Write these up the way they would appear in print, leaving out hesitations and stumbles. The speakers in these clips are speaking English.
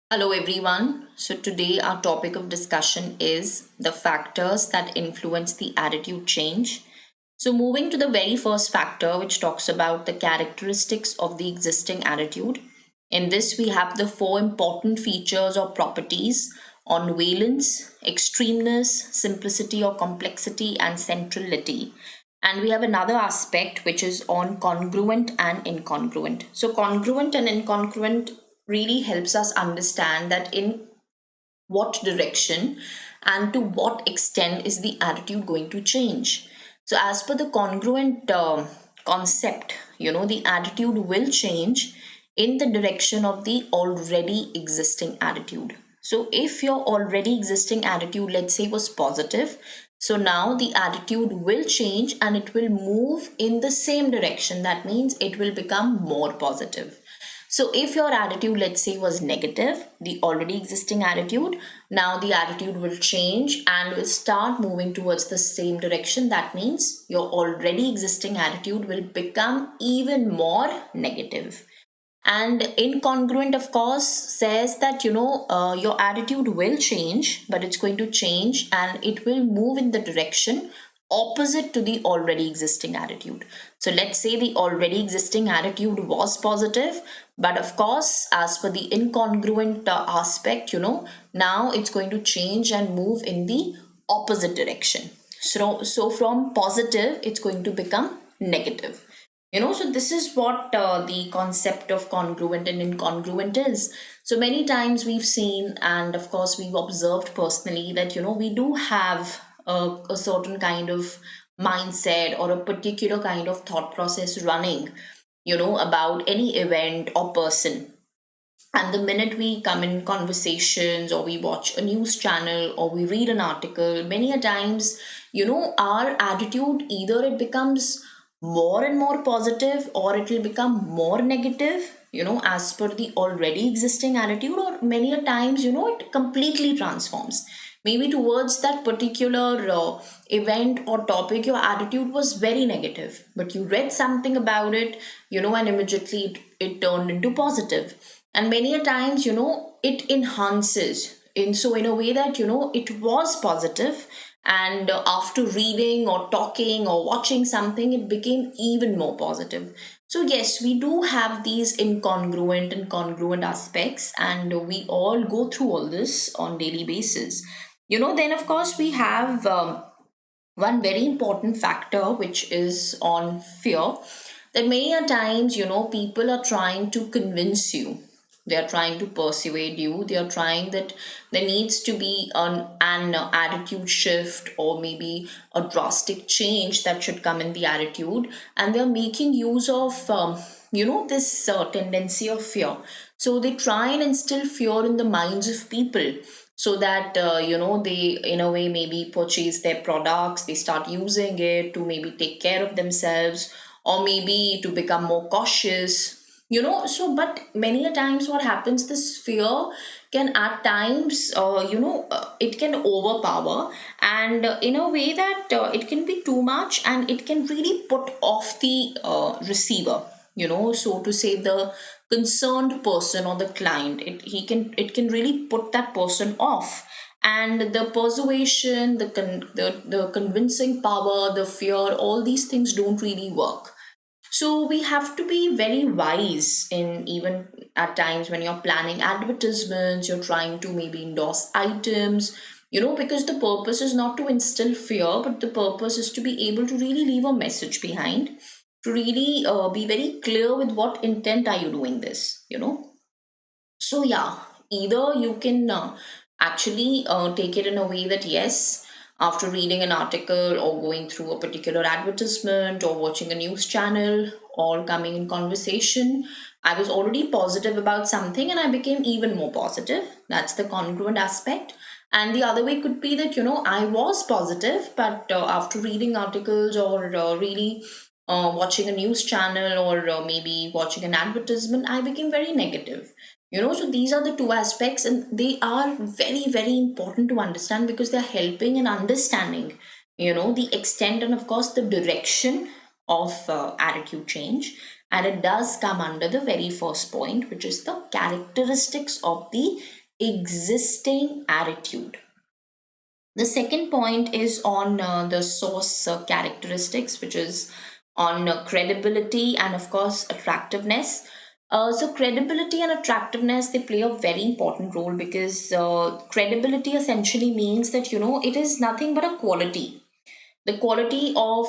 Hello, everyone. So, today our topic of discussion is the factors that influence the attitude change. So, moving to the very first factor, which talks about the characteristics of the existing attitude. In this, we have the four important features or properties on valence, extremeness, simplicity or complexity, and centrality. And we have another aspect which is on congruent and incongruent. So, congruent and incongruent really helps us understand that in what direction and to what extent is the attitude going to change. So as per the congruent concept, the attitude will change in the direction of the already existing attitude. So if your already existing attitude, let's say, was positive, so now the attitude will change and it will move in the same direction. That means it will become more positive. So, if your attitude, let's say, was negative, the already existing attitude, now the attitude will change and will start moving towards the same direction. That means your already existing attitude will become even more negative. And incongruent, of course, says that your attitude will change, but it's going to change and it will move in the direction opposite to the already existing attitude. So let's say the already existing attitude was positive, but of course, as per the incongruent aspect, now it's going to change and move in the opposite direction. So from positive, it's going to become negative. So this is what the concept of congruent and incongruent is. So many times we've seen, and of course we've observed personally, that we do have a certain kind of mindset or a particular kind of thought process running, about any event or person. And the minute we come in conversations or we watch a news channel or we read an article, many a times, our attitude, either it becomes more and more positive or it will become more negative, as per the already existing attitude, or many a times, it completely transforms. Maybe towards that particular event or topic, your attitude was very negative, but you read something about it, and immediately it turned into positive. And many a times, it enhances in a way that it was positive, and after reading or talking or watching something, it became even more positive. So yes, we do have these incongruent and congruent aspects, and we all go through all this on daily basis. Then of course we have one very important factor, which is on fear. That many a times, people are trying to convince you, they are trying to persuade you, they are trying that there needs to be an attitude shift or maybe a drastic change that should come in the attitude, and they are making use of this tendency of fear. So they try and instill fear in the minds of people, so that they in a way maybe purchase their products, they start using it to maybe take care of themselves, or maybe to become more cautious. So but many a times what happens, this fear can at times it can overpower, and in a way that it can be too much and it can really put off the receiver, so to say, the concerned person or the client. It can really put that person off, and the persuasion, the convincing power, the fear, all these things don't really work. So we have to be very wise in, even at times when you're planning advertisements, you're trying to maybe endorse items, because the purpose is not to instill fear, but the purpose is to be able to really leave a message behind, to really be very clear with what intent are you doing this. So yeah, either you can actually take it in a way that yes, after reading an article or going through a particular advertisement or watching a news channel or coming in conversation, I was already positive about something and I became even more positive. That's the congruent aspect. And the other way could be that I was positive, but after reading articles or really watching a news channel or maybe watching an advertisement, I became very negative. So these are the two aspects, and they are very, very important to understand because they're helping in understanding, the extent and, of course, the direction of attitude change. And it does come under the very first point, which is the characteristics of the existing attitude. The second point is on the source characteristics, which is on credibility and, of course, attractiveness. So, credibility and attractiveness, they play a very important role because credibility essentially means that, it is nothing but a quality, the quality of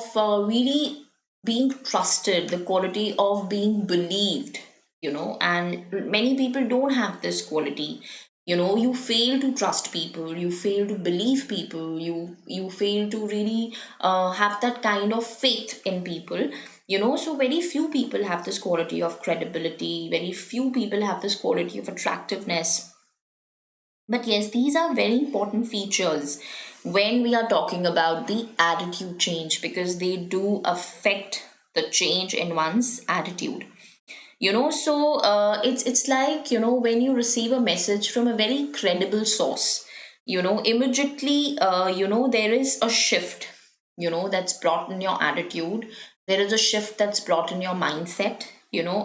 really being trusted, the quality of being believed, and many people don't have this quality. You fail to trust people, you fail to believe people, you fail to really have that kind of faith in people. So very few people have this quality of credibility, very few people have this quality of attractiveness. But yes, these are very important features when we are talking about the attitude change, because they do affect the change in one's attitude. So it's like, when you receive a message from a very credible source, immediately, there is a shift, that's brought in your attitude. There is a shift that's brought in your mindset,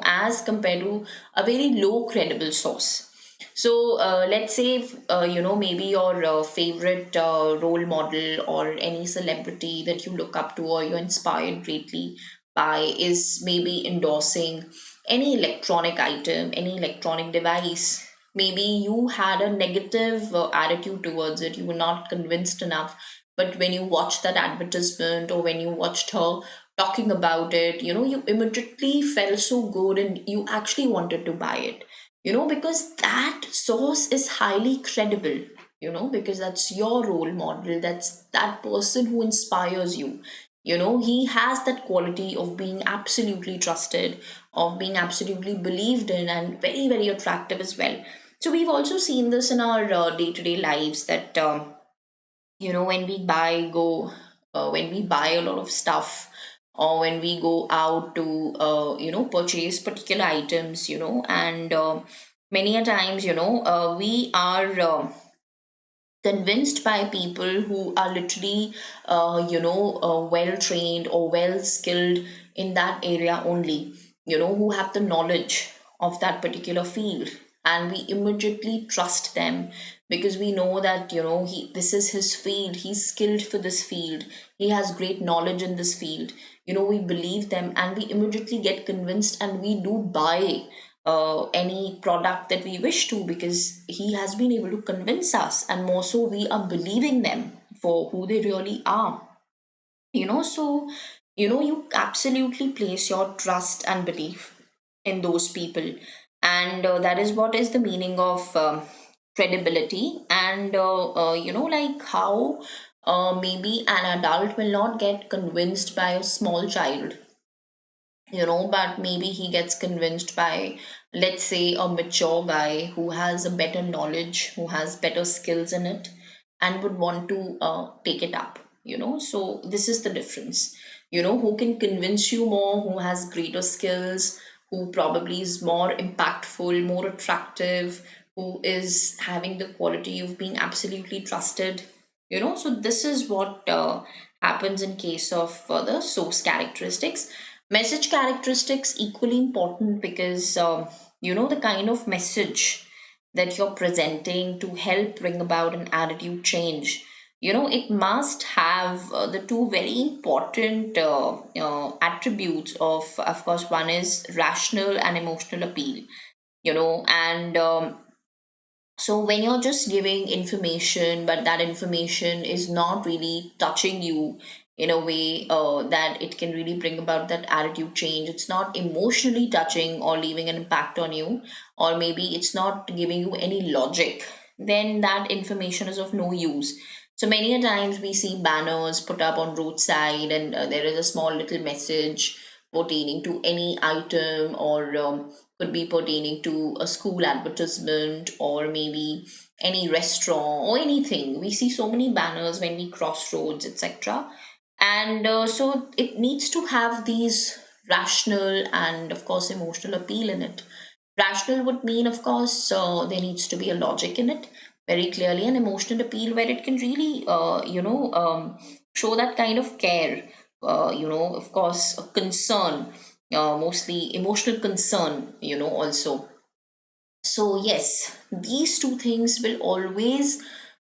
as compared to a very low credible source. So let's say, maybe your favorite role model or any celebrity that you look up to or you're inspired greatly by is maybe endorsing any electronic item, any electronic device. Maybe you had a negative attitude towards it, you were not convinced enough. But when you watched that advertisement or when you watched her talking about it, you immediately felt so good and you actually wanted to buy it, because that source is highly credible, because that's your role model, that's that person who inspires you. He has that quality of being absolutely trusted, of being absolutely believed in, and very, very attractive as well. So we've also seen this in our day-to-day lives that, when we when we buy a lot of stuff, or when we go out to purchase particular items, and many a times, we are convinced by people who are literally well trained or well skilled in that area only, who have the knowledge of that particular field, and we immediately trust them because we know that, this is his field, he's skilled for this field, he has great knowledge in this field. We believe them and we immediately get convinced and we do buy any product that we wish to, because he has been able to convince us, and more so we are believing them for who they really are. So you absolutely place your trust and belief in those people, and that is what is the meaning of credibility. And like how maybe an adult will not get convinced by a small child, but maybe he gets convinced by, let's say, a mature guy who has a better knowledge, who has better skills in it, and would want to take it up. So this is the difference. Who can convince you more, who has greater skills, who probably is more impactful, more attractive, who is having the quality of being absolutely trusted. So this is what happens in case of the source characteristics. Message characteristics equally important because the kind of message that you're presenting to help bring about an attitude change, it must have the two very important attributes of course, one is rational and emotional appeal, and so when you're just giving information, but that information is not really touching you in a way that it can really bring about that attitude change, it's not emotionally touching or leaving an impact on you, or maybe it's not giving you any logic, then that information is of no use. So many a times we see banners put up on roadside, and there is a small little message pertaining to any item, or could be pertaining to a school advertisement, or maybe any restaurant or anything. We see so many banners when we cross roads, etc. And so it needs to have these rational and, of course, emotional appeal in it. Rational would mean, of course, there needs to be a logic in it very clearly, an emotional appeal where it can really, show that kind of care, of course, a concern, mostly emotional concern, also. So, yes, these two things will always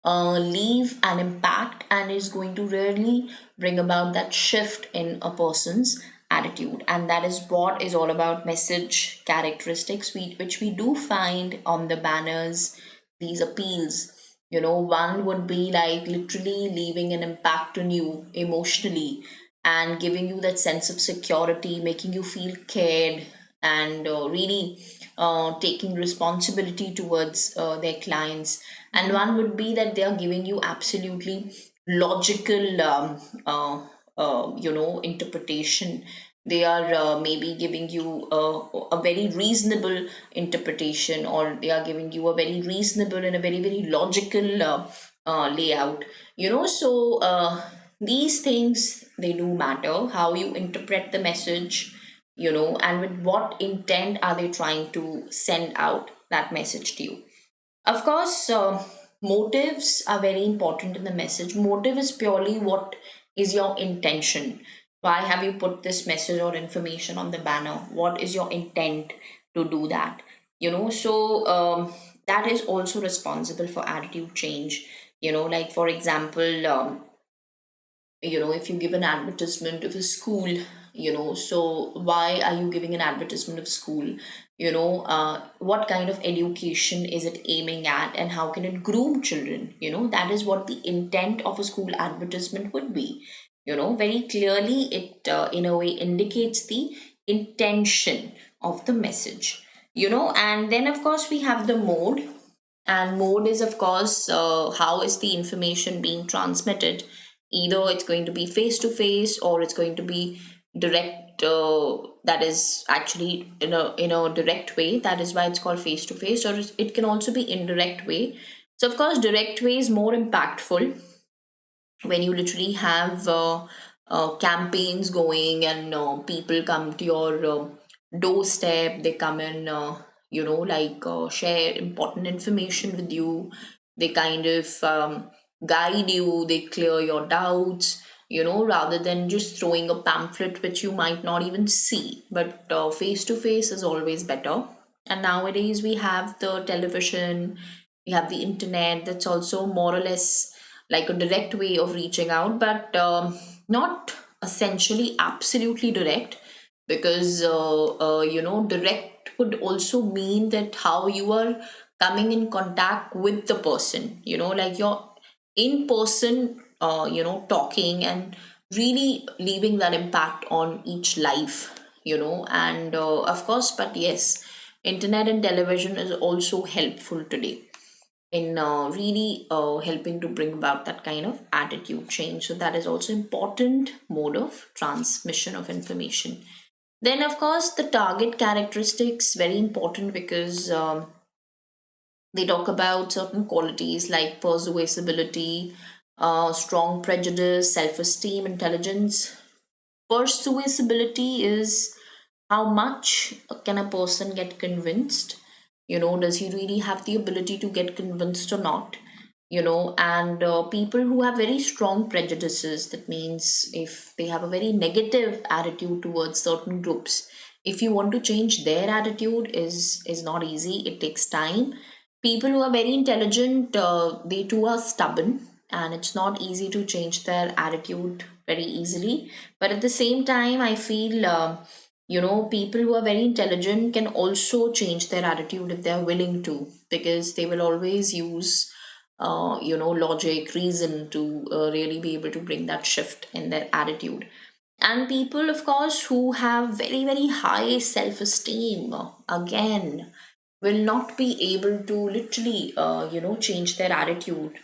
leave an impact and is going to really bring about that shift in a person's attitude. And that is what is all about message characteristics, which we do find on the banners, these appeals. One would be like literally leaving an impact on you emotionally and giving you that sense of security, making you feel cared, and really taking responsibility towards their clients. And one would be that they are giving you absolutely logical interpretation. They are maybe giving you a very reasonable interpretation, or they are giving you a very reasonable and a very very logical layout. So these things, they do matter, how you interpret the message, and with what intent are they trying to send out that message to you. Of course, motives are very important in the message. Motive is purely what is your intention. Why have you put this message or information on the banner? What is your intent to do that? So that is also responsible for attitude change. Like for example, if you give an advertisement of a school, so why are you giving an advertisement of school? What kind of education is it aiming at, and how can it groom children? That is what the intent of a school advertisement would be. Very clearly it in a way indicates the intention of the message. And then of course we have the mode. And mode is, of course, how is the information being transmitted? Either it's going to be face to face, or it's going to be direct. That is actually in a direct way. That is why it's called face to face, or it can also be indirect way. So, of course, direct way is more impactful when you literally have campaigns going, and people come to your doorstep. They come and like share important information with you. They kind of guide you, they clear your doubts, rather than just throwing a pamphlet which you might not even see. But face to face is always better. And nowadays we have the television, we have the internet. That's also more or less like a direct way of reaching out, but not essentially absolutely direct, because direct would also mean that how you are coming in contact with the person, like you're in person, talking and really leaving that impact on each life. And of course, but yes, internet and television is also helpful today in really helping to bring about that kind of attitude change. So that is also important mode of transmission of information. Then of course the target characteristics, very important, because they talk about certain qualities like persuasibility, strong prejudice, self-esteem, intelligence. Persuasibility is how much can a person get convinced. Does he really have the ability to get convinced or not? And people who have very strong prejudices, that means if they have a very negative attitude towards certain groups, if you want to change their attitude, is not easy. It takes time. People who are very intelligent, they too are stubborn, and it's not easy to change their attitude very easily. But at the same time, I feel people who are very intelligent can also change their attitude if they're willing to, because they will always use logic, reason to really be able to bring that shift in their attitude. And people, of course, who have very very high self-esteem, again, will not be able to literally change their attitude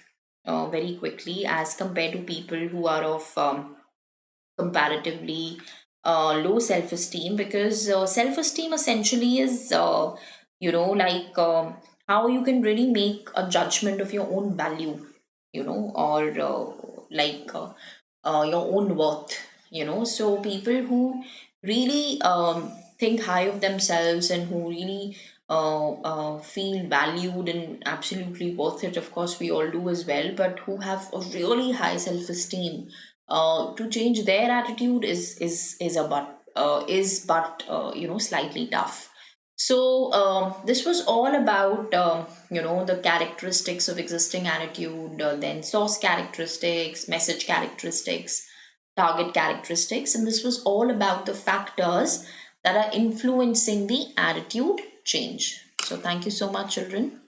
very quickly, as compared to people who are of comparatively low self-esteem. Because self-esteem essentially is like how you can really make a judgment of your own value, or like your own worth. So people who really think high of themselves, and who really feel valued and absolutely worth it, of course we all do as well, but who have a really high self-esteem, to change their attitude is a is but slightly tough. So this was all about the characteristics of existing attitude, then source characteristics, message characteristics, target characteristics, and this was all about the factors that are influencing the attitude change. So thank you so much, children.